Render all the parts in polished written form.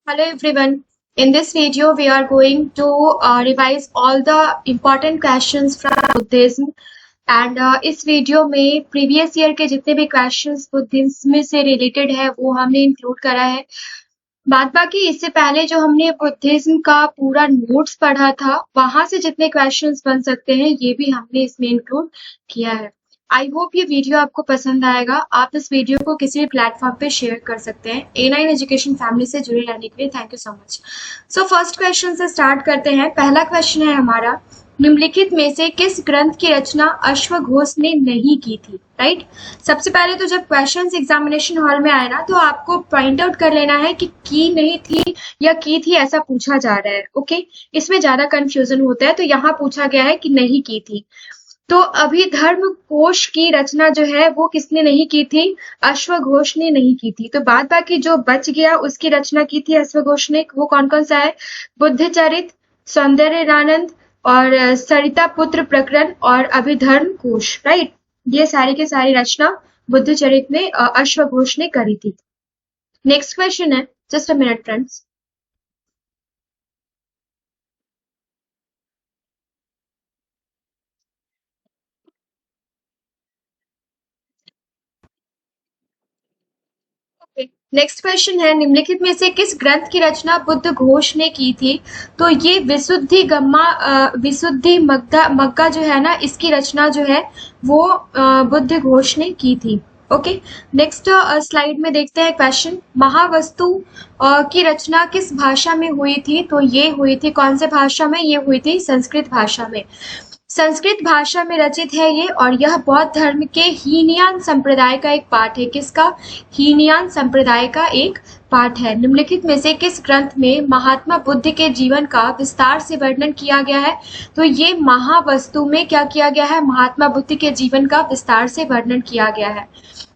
Hello everyone. In this video, we are going to revise all the important questions from Buddhism. And इस video में previous year के जितने भी questions Buddhism से related है वो हमने इंक्लूड करा है। बात बाकी इससे पहले जो हमने बुद्धिज्म का पूरा नोट्स पढ़ा था वहां से जितने क्वेश्चंस बन सकते हैं ये भी हमने इसमें इंक्लूड किया है। आई होप ये वीडियो आपको पसंद आएगा। आप इस वीडियो को किसी भी प्लेटफॉर्म पे शेयर कर सकते हैं। A9 एजुकेशन फैमिली से जुड़े रहने के लिए thank you so much. So first question से स्टार्ट करते हैं। पहला क्वेश्चन है हमारा, निम्नलिखित में से किस ग्रंथ की रचना अश्वघोष ने नहीं की थी? राइट। सबसे पहले तो जब क्वेश्चंस एग्जामिनेशन हॉल में आए ना तो आपको पॉइंट आउट कर लेना है कि की नहीं थी या की थी ऐसा पूछा जा रहा है। ओके, इसमें ज्यादा कंफ्यूजन होता है, तो यहाँ पूछा गया है कि नहीं की थी। तो अभिधर्म कोश की रचना जो है वो किसने नहीं की थी? अश्वघोष ने नहीं की थी। तो बाद बाकी जो बच गया उसकी रचना की थी अश्वघोष ने। वो कौन कौन सा है? बुद्धचरित, सौंदर्यरानंद और सरिता पुत्र प्रकरण और अभिधर्म कोश। राइट, ये सारी की सारी रचना बुद्धचरित में अश्वघोष ने करी थी। नेक्स्ट क्वेश्चन है, just a minute friends. Next question है, निम्नलिखित में से किस ग्रंथ की रचना बुद्ध घोष ने की थी? तो ये विशुद्धि गम्मा विशुद्धि मग्गा जो है ना, इसकी रचना जो है वो बुद्ध घोष ने की थी। ओके, नेक्स्ट स्लाइड में देखते हैं क्वेश्चन, महावस्तु की रचना किस भाषा में हुई थी? तो ये हुई थी कौन से भाषा में? ये हुई थी संस्कृत भाषा में। संस्कृत भाषा में रचित है ये, और यह बौद्ध धर्म के हीनयान संप्रदाय का एक पाठ है। किसका? हीनयान संप्रदाय का एक पाठ है। निम्नलिखित में से किस ग्रंथ में महात्मा बुद्ध के जीवन का विस्तार से वर्णन किया गया है? तो ये महावस्तु में क्या किया गया है? महात्मा बुद्ध के जीवन का विस्तार से वर्णन किया गया है।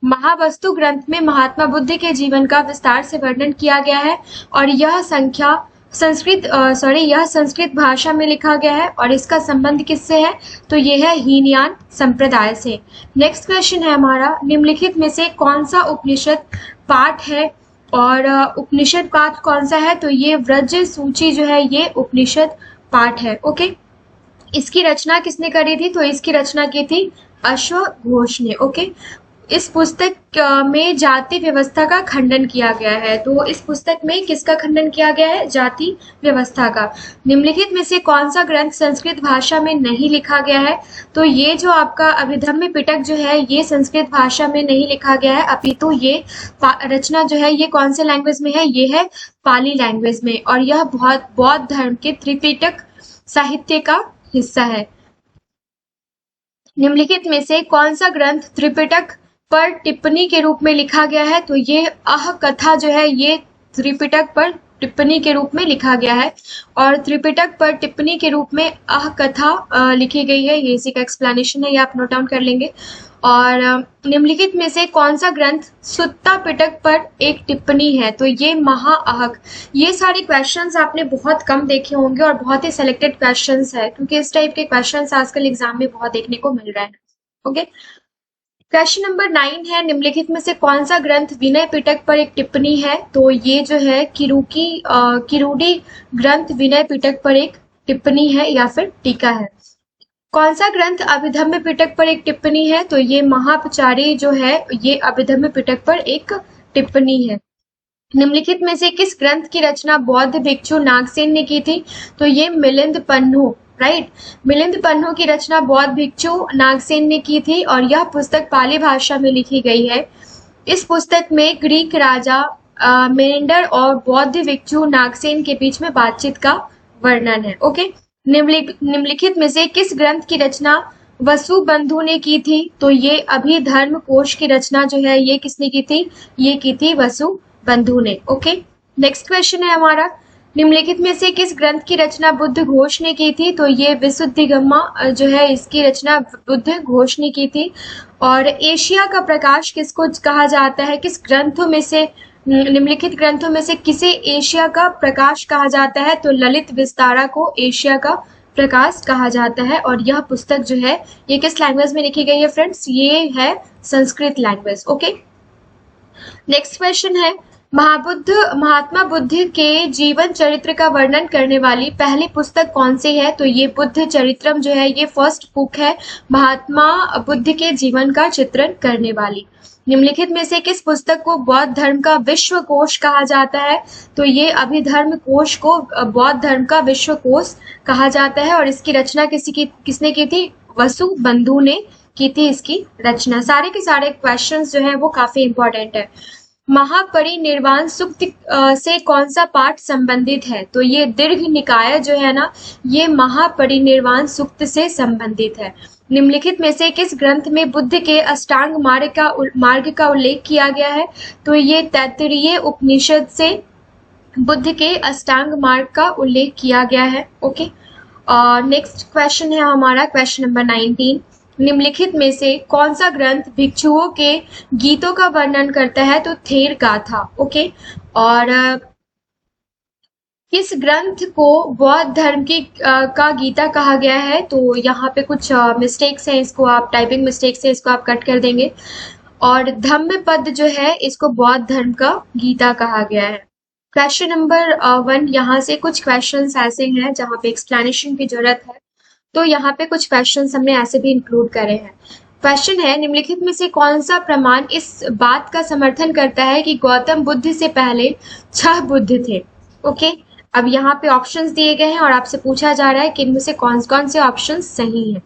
महावस्तु ग्रंथ में महात्मा बुद्ध के जीवन का विस्तार से वर्णन किया गया है, और यह संस्कृत भाषा में लिखा गया है, और इसका संबंध किससे है? तो ये है हीनयान संप्रदाय से। नेक्स्ट क्वेश्चन है हमारा, निम्नलिखित में से कौन सा उपनिषद पाठ है? और उपनिषद पाठ कौन सा है? तो ये व्रज सूची जो है ये उपनिषद पाठ है। ओके, इसकी रचना किसने करी थी? तो इसकी रचना की थी अश्वघोष ने। ओके, इस पुस्तक में जाति व्यवस्था का खंडन किया गया है। तो इस पुस्तक में किसका खंडन किया गया है? जाति व्यवस्था का। निम्नलिखित में से कौन सा ग्रंथ संस्कृत भाषा में नहीं लिखा गया है? तो ये जो आपका अभिधम्म पिटक जो है ये संस्कृत भाषा में नहीं लिखा गया है, अपितु ये रचना जो है ये कौन से लैंग्वेज में है? ये है पाली लैंग्वेज में, और यह बहुत बौद्ध धर्म के त्रिपिटक साहित्य का हिस्सा है। निम्नलिखित में से कौन सा ग्रंथ त्रिपिटक पर टिप्पणी के रूप में लिखा गया है? तो ये अह कथा जो है ये त्रिपिटक पर टिप्पणी के रूप में लिखा गया है, और त्रिपिटक पर टिप्पणी के रूप में अह कथा लिखी गई है। ये इसी का एक्सप्लेनेशन है, ये आप नोट डाउन कर लेंगे। और निम्नलिखित में से कौन सा ग्रंथ सुत्ता पिटक पर एक टिप्पणी है? तो ये महाअहक। ये सारे क्वेश्चंस आपने बहुत कम देखे होंगे और बहुत ही सिलेक्टेड क्वेश्चंस है, क्योंकि इस टाइप के क्वेश्चंस आजकल एग्जाम में बहुत देखने को मिल रहा है। ओके, क्वेश्चन नंबर 9 है, निम्नलिखित में से कौन सा ग्रंथ विनय पिटक पर एक टिप्पणी है? तो ये जो है किरूडी ग्रंथ विनय पिटक पर एक टिप्पणी है या फिर टीका है। कौन सा ग्रंथ अभिधम्म पिटक पर एक टिप्पणी है? तो ये महापचारी जो है ये अभिधम्म पिटक पर एक टिप्पणी है। निम्नलिखित में से किस ग्रंथ की रचना बौद्ध भिक्षु नागसेन ने की थी? तो ये मिलिंद पन्नु। राइट, मिलिंद पन्नु की रचना बौद्ध भिक्षु नागसेन ने की थी, और यह पुस्तक पाली भाषा में लिखी गई है। इस पुस्तक में ग्रीक राजा मेनेंडर और बौद्ध भिक्षु नागसेन के बीच में बातचीत का वर्णन है। ओके, निम्नलिखित में से किस ग्रंथ की रचना वसुबंधु ने की थी? तो ये अभिधर्म कोश की रचना जो है ये किसने की थी? ये की थी वसुबंधु ने। ओके, नेक्स्ट क्वेश्चन है हमारा, निम्नलिखित में से किस ग्रंथ की रचना बुद्ध घोष ने की थी? तो ये विशुद्धिगम्मा जो है इसकी रचना बुद्ध घोष ने की थी। और एशिया का प्रकाश किसको कहा जाता है? किस ग्रंथों में से, निम्नलिखित ग्रंथों में से किसे एशिया का प्रकाश कहा जाता है? तो ललित विस्तारा को एशिया का प्रकाश कहा जाता है, और यह पुस्तक जो है ये किस लैंग्वेज में लिखी गई है फ्रेंड्स? ये है Sanskrit language. Okay, next question है, महात्मा बुद्ध के जीवन चरित्र का वर्णन करने वाली पहली पुस्तक कौन सी है? तो ये बुद्ध चरित्रम जो है ये फर्स्ट बुक है महात्मा बुद्ध के जीवन का चित्रण करने वाली। निम्नलिखित में से किस पुस्तक को बौद्ध धर्म का विश्व कोश कहा जाता है? तो ये अभिधर्म कोश को बौद्ध धर्म का विश्व कोश कहा जाता है और इसकी रचना किसने की थी? वसुबंधु ने की थी इसकी रचना। सारे के सारे क्वेश्चंस जो है वो काफी इंपॉर्टेंट है। महापरिनिर्वाण सूक्त से कौन सा पाठ संबंधित है? तो ये दीर्घ निकाय जो है ना ये महापरिनिर्वाण सूक्त से संबंधित है। निम्नलिखित में से किस ग्रंथ में बुद्ध के अष्टांग मार्ग का उल्लेख किया गया है? तो ये तैत्तिरीय उपनिषद से बुद्ध के अष्टांग मार्ग का उल्लेख किया गया है। ओके, और नेक्स्ट क्वेश्चन है हमारा क्वेश्चन नंबर 19। निम्नलिखित में से कौन सा ग्रंथ भिक्षुओं के गीतों का वर्णन करता है? तो थेर गाथा। ओके, और किस ग्रंथ को बौद्ध धर्म का गीता कहा गया है? तो यहाँ पे कुछ मिस्टेक्स हैं, इसको आप टाइपिंग मिस्टेक्स है, इसको आप कट कर देंगे। और धम्मपद जो है इसको बौद्ध धर्म का गीता कहा गया है। क्वेश्चन नंबर 1, यहाँ से कुछ क्वेश्चंस ऐसे हैं जहाँ पे एक्सप्लेनेशन की जरूरत है, तो यहाँ पे कुछ क्वेश्चंस हमने ऐसे भी इंक्लूड करे हैं। क्वेश्चन है, निम्नलिखित में से कौन सा प्रमाण इस बात का समर्थन करता है कि गौतम बुद्ध से पहले 6 बुद्ध थे? ओके, अब यहाँ पे ऑप्शंस दिए गए हैं और आपसे पूछा जा रहा है कि इनमें से कौन कौन से ऑप्शंस सही हैं।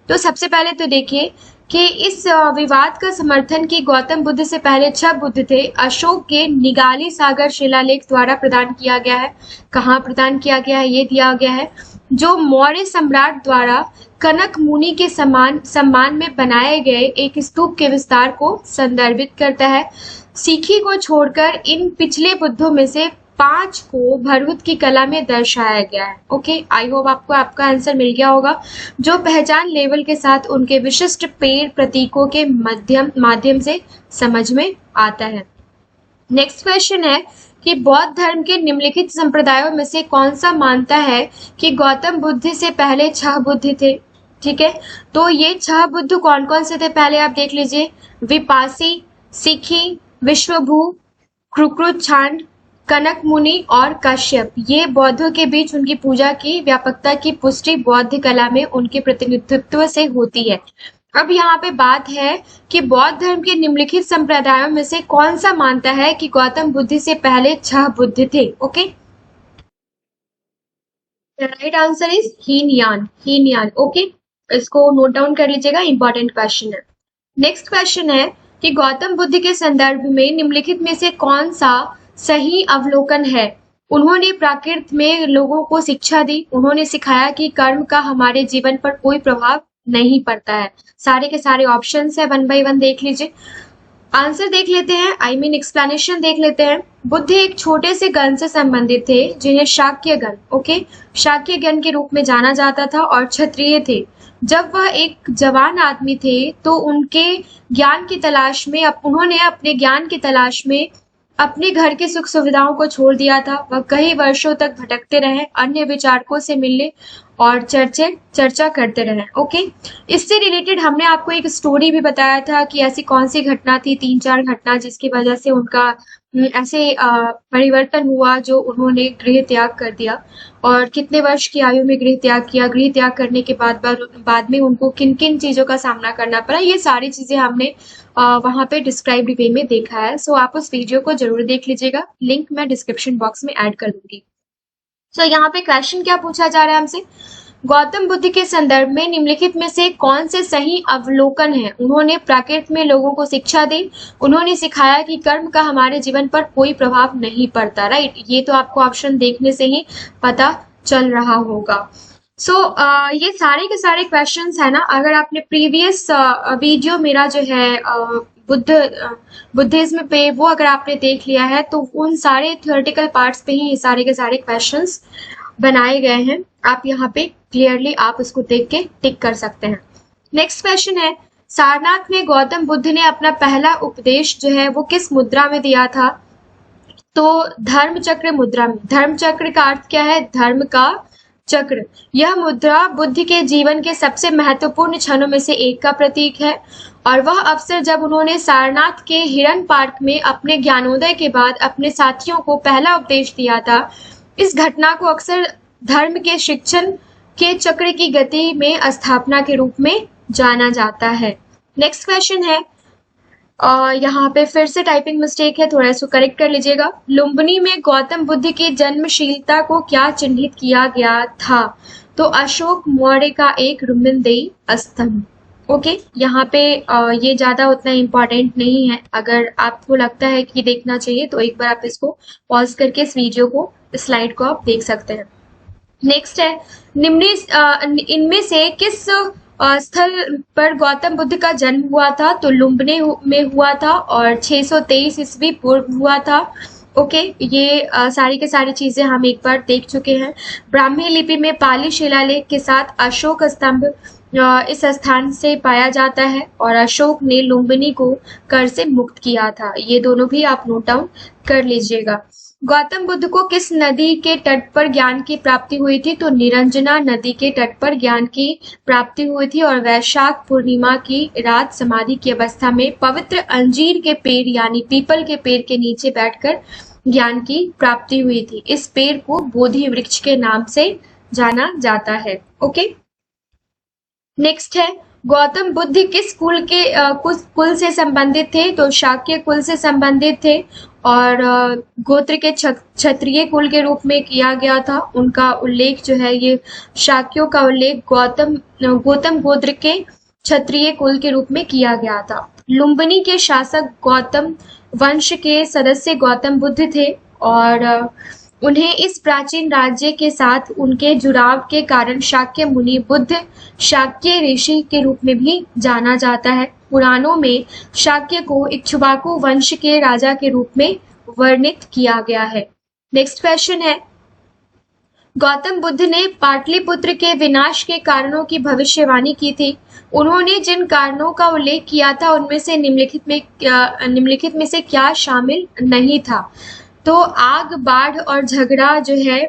तो सबसे पहले तो देखिए कि इस विवाद का समर्थन कि गौतम बुद्ध से पहले 6 बुद्ध थे अशोक के निगाली सागर शिलालेख द्वारा प्रदान किया गया है। कहाँ प्रदान किया गया है? ये दिया गया है, जो मौर्य सम्राट द्वारा कनक मुनि के सम्मान में बनाए गए एक स्तूप के विस्तार को संदर्भित करता है। सीखी को छोड़कर इन पिछले बुद्धों में से 5 को भरहुत की कला में दर्शाया गया है। ओके, आई होप आपको आपका आंसर मिल गया होगा, जो पहचान लेवल के साथ उनके विशिष्ट पेड़ प्रतीकों के माध्यम से समझ में आता है। नेक्स्ट क्वेश्चन है कि बौद्ध धर्म के निम्नलिखित संप्रदायों में से कौन सा मानता है कि गौतम बुद्ध से पहले 6 बुद्ध थे? ठीक है, तो ये 6 बुद्ध कौन कौन से थे पहले आप देख लीजिए। विपासी, सीखी, विश्वभू, क्रुक्रुच्छांड, कनक मुनि और कश्यप। ये बौद्धों के बीच उनकी पूजा की व्यापकता की पुष्टि बौद्ध कला में उनके प्रतिनिधित्व से होती है। अब यहाँ पे बात है कि बौद्ध धर्म के निम्नलिखित संप्रदायों में से कौन सा मानता है कि गौतम बुद्ध से पहले 6 बुद्ध थे? Okay, right answer is Hinayana. Okay, इसको नोट डाउन कर लीजिएगा, इंपॉर्टेंट क्वेश्चन है। नेक्स्ट क्वेश्चन है कि गौतम बुद्ध के संदर्भ में निम्नलिखित में से कौन सा सही अवलोकन है? उन्होंने प्राकृत में लोगों को शिक्षा दी। उन्होंने सिखाया कि कर्म का हमारे जीवन पर कोई प्रभाव नहीं पड़ता है। सारे के सारे ऑप्शंस है, 1 बाय 1 देख लीजिए। आंसर देख लेते हैं, एक्सप्लेनेशन देख लेते हैं। बुद्ध एक छोटे से गण से संबंधित थे जिन्हें शाक्य गण, ओके, शाक्य गण के रूप में जाना जाता था और क्षत्रिय थे। जब वह एक जवान आदमी थे तो उन्होंने अपने ज्ञान की तलाश में अपने घर की सुख सुविधाओं को छोड़ दिया था। वह कई वर्षों तक भटकते रहे, अन्य विचारकों से मिलने और चर्चा करते रहे। ओके, इससे रिलेटेड हमने आपको एक स्टोरी भी बताया था कि ऐसी कौन सी घटना थी, 3-4 घटना जिसकी वजह से उनका ऐसे परिवर्तन हुआ जो उन्होंने गृह त्याग कर दिया और कितने वर्ष की आयु में गृह त्याग किया। गृह त्याग करने के बाद में उनको किन किन चीजों का सामना करना पड़ा, ये सारी चीजें हमने वहां पे डिस्क्राइब्ड वे में देखा है। सो आप उस वीडियो को जरूर देख लीजिएगा, लिंक मैं डिस्क्रिप्शन बॉक्स में ऐड कर दूंगी। सो यहाँ पे क्वेश्चन क्या पूछा जा रहा है हमसे, गौतम बुद्ध के संदर्भ में निम्नलिखित में से कौन से सही अवलोकन है? उन्होंने प्राकृत में लोगों को शिक्षा दी। उन्होंने सिखाया कि कर्म का हमारे जीवन पर कोई प्रभाव नहीं पड़ता। राइट, ये तो आपको ऑप्शन देखने से ही पता चल रहा होगा। ये सारे के सारे क्वेश्चंस है ना, अगर आपने प्रीवियस वीडियो मेरा जो है बुद्धिज्म पे वो अगर आपने देख लिया है तो उन सारे थ्योरेटिकल पार्ट्स पे ही ये सारे के सारे क्वेश्चंस बनाए गए हैं। आप यहाँ पे क्लियरली आप उसको देख के टिक कर सकते हैं। नेक्स्ट क्वेश्चन है, सारनाथ में गौतम बुद्ध ने अपना पहला उपदेश जो है वो किस मुद्रा में दिया था? तो धर्म चक्र मुद्रा में। धर्म चक्र का अर्थ क्या है? धर्म का चक्र। यह मुद्रा बुद्ध के जीवन के सबसे महत्वपूर्ण क्षणों में से एक का प्रतीक है और वह अवसर जब उन्होंने सारनाथ के हिरन पार्क में अपने ज्ञानोदय के बाद अपने साथियों को पहला उपदेश दिया था। इस घटना को अक्सर धर्म के शिक्षण के चक्र की गति में स्थापना के रूप में जाना जाता है। नेक्स्ट क्वेश्चन है, यहाँ पे फिर से टाइपिंग मिस्टेक है, थोड़ा इसको करेक्ट कर लीजिएगा। लुम्बिनी में गौतम बुद्ध की जन्मशीलता को क्या चिन्हित किया गया था? तो अशोक मौर्य का एक रुंबनदेही स्तंभ। ओके, यहाँ पे ये ज्यादा उतना इम्पोर्टेंट नहीं है। अगर आपको लगता है कि देखना चाहिए तो एक बार आप इसको पॉज करके इस वीडियो को, इस स्लाइड को आप देख सकते हैं। नेक्स्ट है, इनमें से किस स्थल पर गौतम बुद्ध का जन्म हुआ था? तो लुम्बिनी में हुआ था और 623 ईस्वी पूर्व हुआ था। ओके, ये सारी के सारी चीजें हम एक बार देख चुके हैं। ब्राह्मी लिपि में पाली शिलालेख के साथ अशोक स्तंभ इस स्थान से पाया जाता है और अशोक ने लुम्बिनी को कर से मुक्त किया था। ये दोनों भी आप नोट डाउन कर लीजिएगा। गौतम बुद्ध को किस नदी के तट पर ज्ञान की प्राप्ति हुई थी? तो निरंजना नदी के तट पर ज्ञान की प्राप्ति हुई थी और वैशाख पूर्णिमा की रात समाधि की अवस्था में पवित्र अंजीर के पेड़ यानी पीपल के पेड़ के नीचे बैठकर ज्ञान की प्राप्ति हुई थी। इस पेड़ को बोधि वृक्ष के नाम से जाना जाता है। ओके, नेक्स्ट है, गौतम बुद्ध किस कुल से संबंधित थे? तो शाक्य कुल से संबंधित थे और गोत्र के क्षत्रिय कुल के रूप में किया गया था। उनका उल्लेख जो है, ये शाक्यों का उल्लेख गौतम गोत्र के क्षत्रिय कुल के रूप में किया गया था। लुम्बिनी के शासक गौतम वंश के सदस्य गौतम बुद्ध थे और उन्हें इस प्राचीन राज्य के साथ उनके जुड़ाव के कारण शाक्य मुनि बुद्ध शाक्य ऋषि के रूप में भी जाना जाता है। पुराणों में शाक्य को इक्ष्वाकु वंश के राजा के रूप में वर्णित किया गया है। नेक्स्ट क्वेश्चन है, गौतम बुद्ध ने पाटलिपुत्र के विनाश के कारणों की भविष्यवाणी की थी। उन्होंने जिन कारणों का उल्लेख किया था उनमें से निम्नलिखित में से क्या शामिल नहीं था? तो आग, बाढ़ और झगड़ा जो है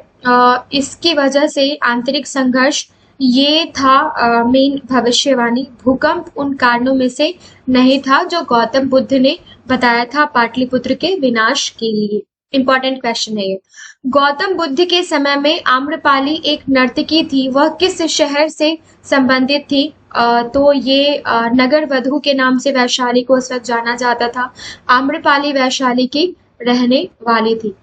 इसकी वजह से आंतरिक संघर्ष, ये था मेन भविष्यवाणी। भूकंप उन कारणों में से नहीं था जो गौतम बुद्ध ने बताया था पाटलिपुत्र के विनाश के लिए। इंपॉर्टेंट क्वेश्चन है ये। गौतम बुद्ध के समय में आम्रपाली एक नर्तकी थी, वह किस शहर से संबंधित थी? तो ये नगर वधु के नाम से वैशाली को उस वक्त जाना जाता था। आम्रपाली वैशाली की रहने वाली थी।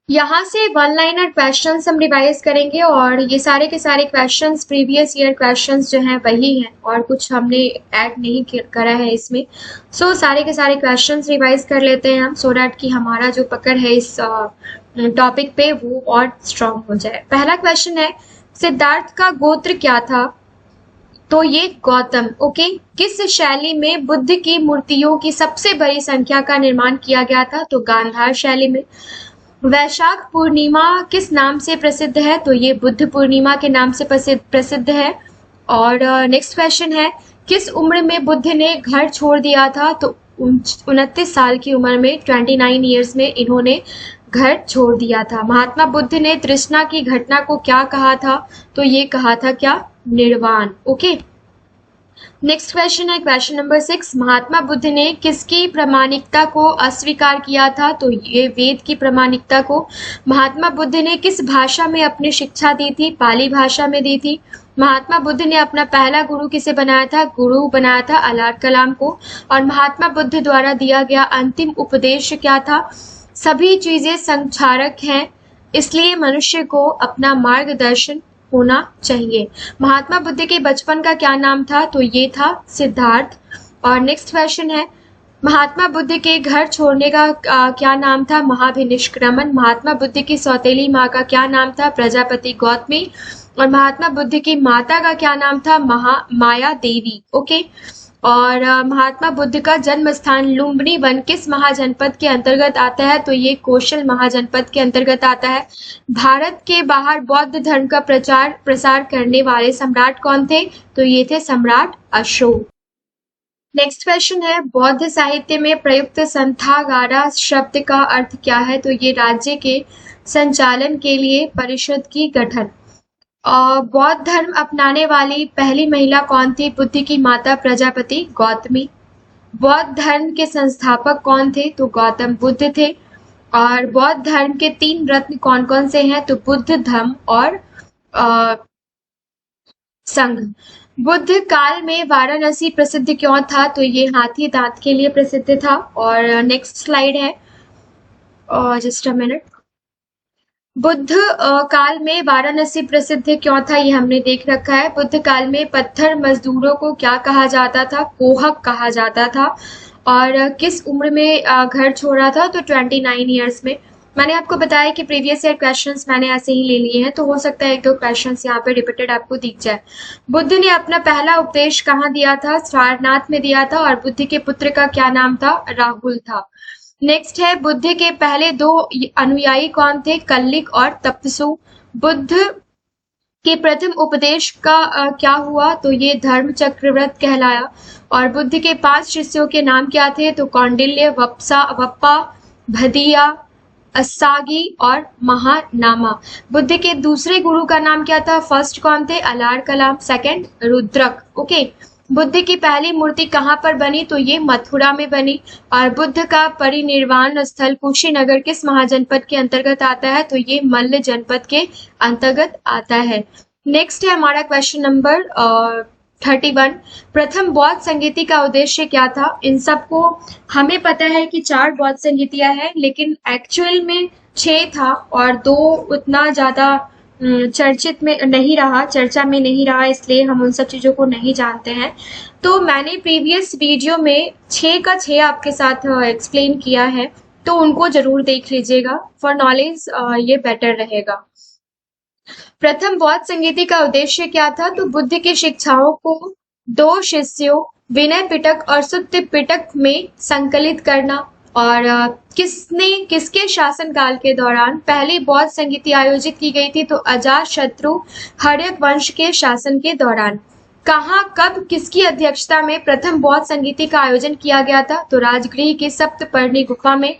यहाँ से वन लाइनर क्वेश्चंस हम रिवाइज करेंगे और ये सारे के सारे क्वेश्चंस प्रीवियस ईयर क्वेश्चंस जो हैं वही हैं और कुछ हमने ऐड नहीं करा है इसमें। सो सारे के सारे क्वेश्चंस रिवाइज कर लेते हैं हम, सो दैट कि हमारा जो पकड़ है इस टॉपिक पे वो और स्ट्रांग हो जाए। पहला क्वेश्चन है, सिद्धार्थ का गोत्र क्या था? तो ये गौतम। ओके, किस शैली में बुद्ध की मूर्तियों की सबसे बड़ी संख्या का निर्माण किया गया था? तो गांधार शैली में। वैशाख पूर्णिमा किस नाम से प्रसिद्ध है? तो ये बुद्ध पूर्णिमा के नाम से प्रसिद्ध है। और नेक्स्ट क्वेश्चन है, किस उम्र में बुद्ध ने घर छोड़ दिया था? तो 29 साल की उम्र में, 29 ईयर्स में इन्होंने घर छोड़ दिया था। महात्मा बुद्ध ने तृष्णा की घटना को क्या कहा था? तो ये कहा था क्या? निर्वाण। ओके, नेक्स्ट क्वेश्चन है क्वेश्चन नंबर 6, महात्मा बुद्ध ने किसकी प्रामाणिकता को अस्वीकार किया था? तो ये वेद की प्रामाणिकता को। महात्मा बुद्ध ने किस भाषा में अपनी शिक्षा दी थी? पाली भाषा में दी थी। महात्मा बुद्ध ने अपना पहला गुरु किसे बनाया था? गुरु बनाया था अल्लाह कलाम को। और महात्मा बुद्ध द्वारा दिया गया अंतिम उपदेश क्या था? सभी चीजें संक्षारक हैं, इसलिए मनुष्य को अपना मार्गदर्शन होना चाहिए। महात्मा बुद्ध के बचपन का क्या नाम था? तो ये था सिद्धार्थ। और नेक्स्ट क्वेश्चन है, महात्मा बुद्ध के घर छोड़ने का क्या नाम था? महाभिनिष्क्रमण। महात्मा बुद्ध की सौतेली माँ का क्या नाम था? प्रजापति गौतमी। और महात्मा बुद्ध की माता का क्या नाम था? माया देवी। ओके, और महात्मा बुद्ध का जन्म स्थान लुम्बिनी वन किस महाजनपद के अंतर्गत आता है? तो ये कौशल महाजनपद के अंतर्गत आता है। भारत के बाहर बौद्ध धर्म का प्रसार करने वाले सम्राट कौन थे? तो ये थे सम्राट अशोक। नेक्स्ट क्वेश्चन है, बौद्ध साहित्य में प्रयुक्त संथागारा शब्द का अर्थ क्या है? तो ये राज्य के संचालन के लिए परिषद की गठन। बौद्ध धर्म अपनाने वाली पहली महिला कौन थी? बुद्ध की माता प्रजापति गौतमी। बौद्ध धर्म के संस्थापक कौन थे? तो गौतम बुद्ध थे। और बौद्ध धर्म के 3 रत्न कौन कौन से हैं? तो बुद्ध, धम्म और संघ। बुद्ध काल में वाराणसी प्रसिद्ध क्यों था? तो ये हाथी दांत के लिए प्रसिद्ध था। और नेक्स्ट स्लाइड है, जस्ट अ मिनट। बुद्ध काल में वाराणसी प्रसिद्ध क्यों था? ये हमने देख रखा है। बुद्ध काल में पत्थर मजदूरों को क्या कहा जाता था? कोहक कहा जाता था। और किस उम्र में घर छोड़ा था? तो 29 ईयर्स में। मैंने आपको बताया कि प्रीवियस ईयर क्वेश्चंस मैंने ऐसे ही ले लिए हैं, तो हो सकता है 1-2 क्वेश्चंस यहाँ पे रिपीटेड आपको दिख जाए। बुद्ध ने अपना पहला उपदेश कहाँ दिया था? सारनाथ में दिया था। और बुद्ध के पुत्र का क्या नाम था? राहुल था। नेक्स्ट है, बुद्ध के पहले 2 अनुयायी कौन थे? कल्लिक और तपसु। बुद्ध के प्रथम उपदेश का क्या हुआ? तो ये धर्म चक्रव्रत कहलाया। और बुद्ध के 5 शिष्यों के नाम क्या थे? तो कौंडिल्य, वप्पा, भदिया, असागी और महानामा। बुद्ध के दूसरे गुरु का नाम क्या था? फर्स्ट कौन थे? अलार कलाम, सेकंड रुद्रक। ओके। बुद्ध की पहली मूर्ति कहाँ पर बनी? तो ये मथुरा में बनी। और बुद्ध का परिनिर्वाण स्थल कुशीनगर किस महाजनपद के अंतर्गत आता है? तो ये मल्ल जनपद के अंतर्गत आता है। नेक्स्ट है हमारा क्वेश्चन नंबर 31। प्रथम बौद्ध संगीति का उद्देश्य क्या था? इन सबको हमें पता है कि 4 बौद्ध संगीतियां हैं, लेकिन एक्चुअल में 6 था और 2 उतना ज्यादा चर्चित में नहीं रहा, चर्चा में नहीं रहा, इसलिए हम उन सब चीजों को नहीं जानते हैं। तो मैंने प्रीवियस वीडियो में 6 का 6 आपके साथ एक्सप्लेन किया है, तो उनको जरूर देख लीजिएगा, फॉर नॉलेज ये बेटर रहेगा। प्रथम बौद्ध संगीति का उद्देश्य क्या था? तो बुद्ध की शिक्षाओं को 2 शिष्यों विनय पिटक और सुत्त पिटक में संकलित करना। और किसके शासन काल के दौरान पहली बौद्ध संगीति आयोजित की गई थी? तो अजातशत्रु हर्यक वंश के शासन के दौरान। कहाँ, कब, किसकी अध्यक्षता में प्रथम बौद्ध संगीति का आयोजन किया गया था? तो राजगृह की सप्तपर्णी गुफा में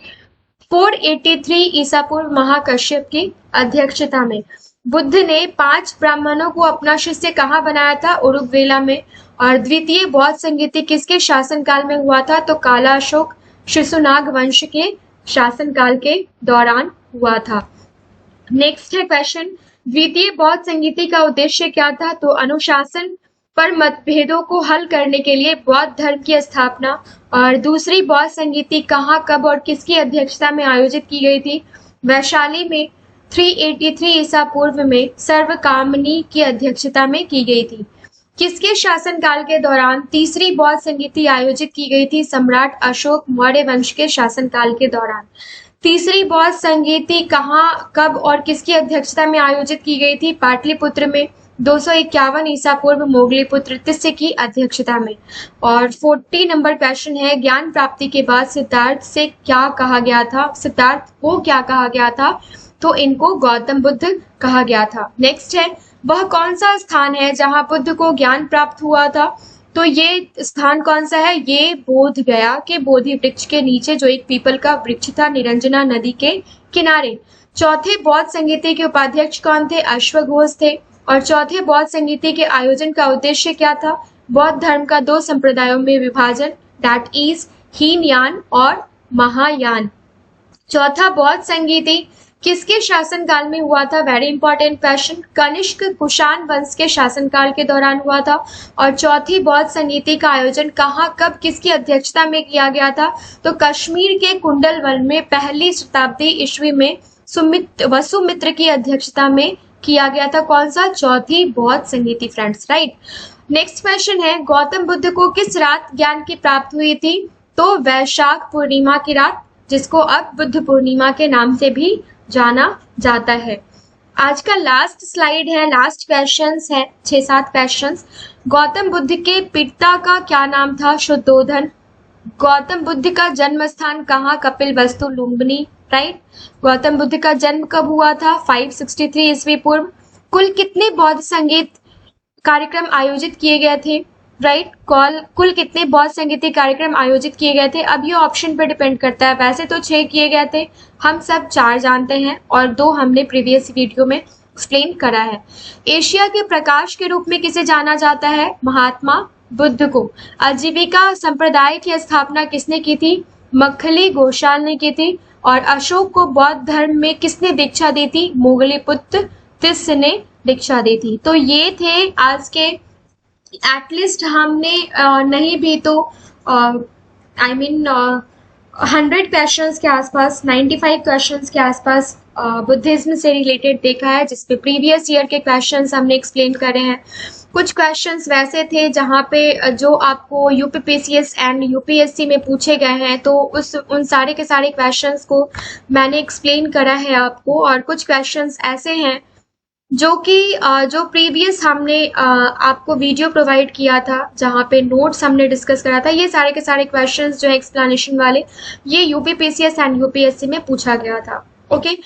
483 ईसा पूर्व महाकश्यप की अध्यक्षता में। बुद्ध ने 5 ब्राह्मणों को अपना शिष्य कहाँ बनाया था? उरुग्वेला में। और द्वितीय बौद्ध संगीति किसके शासनकाल में हुआ था? तो कालाशोक शिशुनाग वंश के शासनकाल के दौरान हुआ था। नेक्स्ट है क्वेश्चन, द्वितीय बौद्ध संगीति का उद्देश्य क्या था? तो अनुशासन पर मतभेदों को हल करने के लिए बौद्ध धर्म की स्थापना। और दूसरी बौद्ध संगीति कहाँ, कब और किसकी अध्यक्षता में आयोजित की गई थी? वैशाली में 383 ईसा पूर्व में सर्वकामनी की अध्यक्षता में की गई थी। किसके शासनकाल के दौरान तीसरी बौद्ध संगीति आयोजित की गई थी? सम्राट अशोक मौर्य वंश के शासनकाल के दौरान। तीसरी बौद्ध संगीति कहाँ, कब और किसकी अध्यक्षता में आयोजित की गई थी? पाटलिपुत्र में 251 ईसा पूर्व मोगलीपुत्र तिस्य की अध्यक्षता में। और 40 नंबर क्वेश्चन है, ज्ञान प्राप्ति के बाद सिद्धार्थ से क्या कहा गया था? सिद्धार्थ को क्या कहा गया था? तो इनको गौतम बुद्ध कहा गया था। नेक्स्ट है, वह कौन सा स्थान है जहां बुद्ध को ज्ञान प्राप्त हुआ था? तो ये स्थान कौन सा है? ये बोध गया के बोधि वृक्ष के नीचे, जो एक पीपल का वृक्ष था, निरंजना नदी के किनारे। चौथे बौद्ध संगीति के उपाध्यक्ष कौन थे? अश्वघोष थे। और चौथे बौद्ध संगीति के आयोजन का उद्देश्य क्या था? बौद्ध धर्म का 2 संप्रदायों में विभाजन, दैट इज हीनयान और महायान। चौथा बौद्ध संगीति किसके शासनकाल में हुआ था? Very important question. Kanishka Kushan वंश के शासनकाल के दौरान हुआ था। और चौथी बौद्ध संगीति का आयोजन कहाँ, कब, किसकी अध्यक्षता में किया गया था? तो कश्मीर के कुंडलवल में 1ली शताब्दी ईस्वी में वसुमित्र की अध्यक्षता में किया गया था। कौन सा? चौथी बौद्ध संगीति फ्रेंड्स, राइट। नेक्स्ट क्वेश्चन है, गौतम बुद्ध को किस रात ज्ञान की प्राप्ति हुई थी? तो वैशाख पूर्णिमा की रात, जिसको अब बुद्ध पूर्णिमा के नाम से भी जाना जाता है। आज का लास्ट स्लाइड है, लास्ट क्वेश्चंस है, 6-7 क्वेश्चंस। गौतम बुद्ध के पिता का क्या नाम था? शुद्धोधन। गौतम बुद्ध का जन्म स्थान कहाँ? कपिलवस्तु लुम्बिनी, राइट। गौतम बुद्ध का जन्म कब हुआ था? 563 ईस्वी पूर्व। कुल कितने बौद्ध संगीत कार्यक्रम आयोजित किए गए थे? राइट। कुल कितने बौद्ध संगीत कार्यक्रम आयोजित किए गए थे? अब ये ऑप्शन पे डिपेंड करता है। वैसे तो 6 किए गए थे, हम सब 4 जानते हैं और 2 हमने प्रीवियस वीडियो में एक्सप्लेन करा है। एशिया के प्रकाश के रूप में किसे जाना जाता है? महात्मा बुद्ध को। आजीविका संप्रदाय की स्थापना किसने की थी? मक्खली घोषाल ने की थी। और अशोक को बौद्ध धर्म में किसने दीक्षा दी थी? मोगलीपुत्र तिस्स ने दीक्षा दी थी। तो ये थे आज के, एटलीस्ट हमने नहीं भी तो 100 क्वेश्चंस के आसपास, 95 क्वेश्चंस के आसपास बुद्धिज्म से रिलेटेड देखा है, जिसपे प्रीवियस ईयर के क्वेश्चंस हमने एक्सप्लेन करे हैं। कुछ क्वेश्चंस वैसे थे जहाँ पे जो आपको यूपीपीसीएस एंड यूपीएससी में पूछे गए हैं, तो उन सारे के सारे क्वेश्चंस को मैंने एक्सप्लेन करा है आपको। और कुछ क्वेश्चंस ऐसे हैं जो कि जो प्रीवियस हमने आपको वीडियो प्रोवाइड किया था, जहाँ पे नोट्स हमने डिस्कस करा था, ये सारे के सारे क्वेश्चंस जो है एक्सप्लेनेशन वाले, ये यूपीपीसीएस एंड यूपीएससी में पूछा गया था। ओके,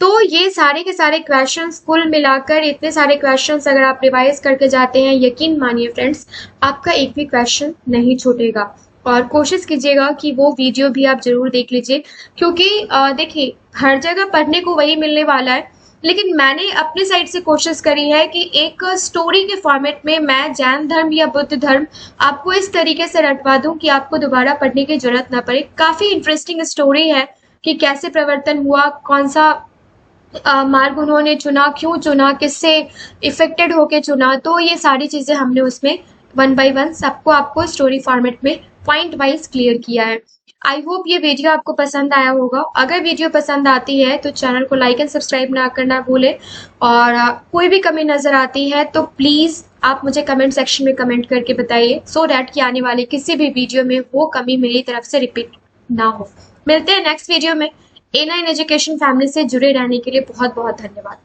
तो ये सारे के सारे क्वेश्चंस कुल मिलाकर, इतने सारे क्वेश्चंस अगर आप रिवाइज करके जाते हैं, यकीन मानिए फ्रेंड्स, आपका एक भी क्वेश्चन नहीं छूटेगा। और कोशिश कीजिएगा कि वो वीडियो भी आप जरूर देख लीजिए, क्योंकि देखिए हर जगह पढ़ने को वही मिलने वाला है, लेकिन मैंने अपनी साइड से कोशिश करी है कि एक स्टोरी के फॉर्मेट में मैं जैन धर्म या बुद्ध धर्म आपको इस तरीके से रटवा दूं कि आपको दोबारा पढ़ने की जरूरत ना पड़े। काफी इंटरेस्टिंग स्टोरी है कि कैसे परिवर्तन हुआ, कौन सा मार्ग उन्होंने चुना, क्यों चुना, किससे इफेक्टेड होके चुना। तो ये सारी चीजें हमने उसमें 1 by 1 सबको आपको स्टोरी फॉर्मेट में पॉइंट वाइज क्लियर किया है। आई होप ये वीडियो आपको पसंद आया होगा। अगर वीडियो पसंद आती है तो चैनल को लाइक एंड सब्सक्राइब ना करना भूले। और कोई भी कमी नजर आती है तो प्लीज आप मुझे कमेंट सेक्शन में कमेंट करके बताइए, सो डैट कि आने वाले किसी भी वीडियो में वो कमी मेरी तरफ से रिपीट ना हो। मिलते हैं नेक्स्ट वीडियो में। A9 एजुकेशन फैमिली से जुड़े रहने के लिए बहुत बहुत धन्यवाद।